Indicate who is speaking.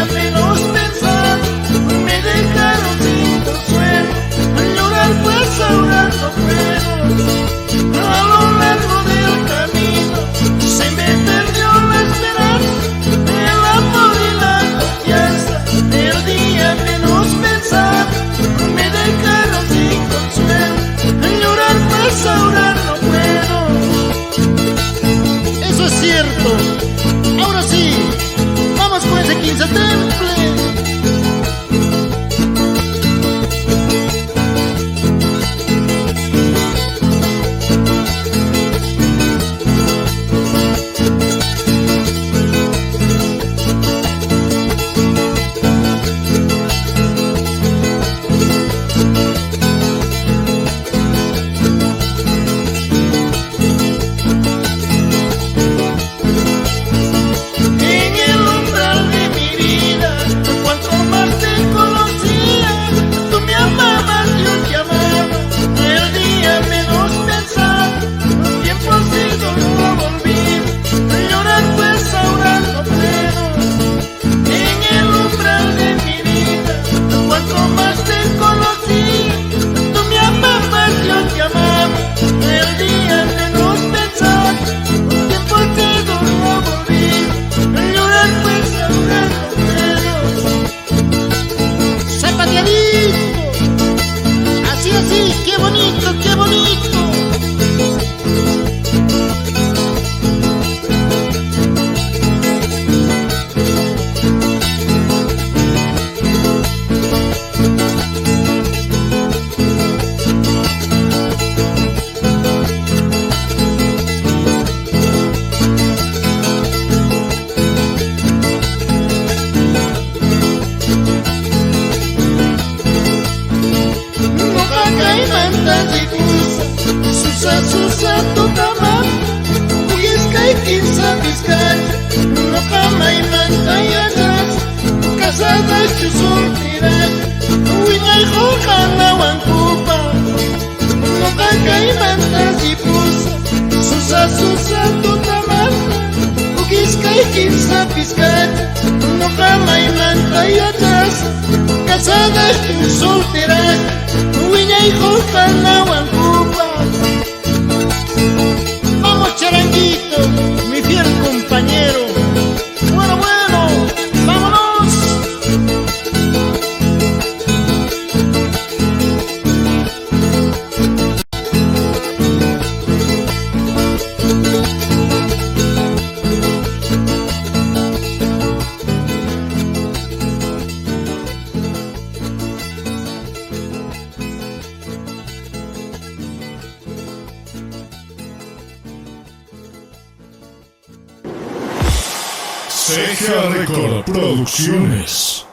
Speaker 1: día menos pensar me dejaron sin consuelo. Llorar pues ahora no puedo. A lo largo del camino se me perdió la esperanza, el amor y la confianza. El día menos pensar me dejaron sin consuelo. Llorar pues ahora no puedo. Eso es cierto. Ahora sí, vamos con ese 15 temple. Así, qué bonito, qué bonito. Susa tukama Ugiskay kinsa biskay No kamay mantayadas Kasadas chusultiras Uingay hukanawan kupa No kakay mantasipusa Susa tukama Ugiskay kinsa biskay No kamay mantayadas Kasadas chusultiras Uingay hukanawan kupa. Vamos charanguito, mi fiel compañero. Bueno, vámonos.
Speaker 2: Ceja Record Producciones.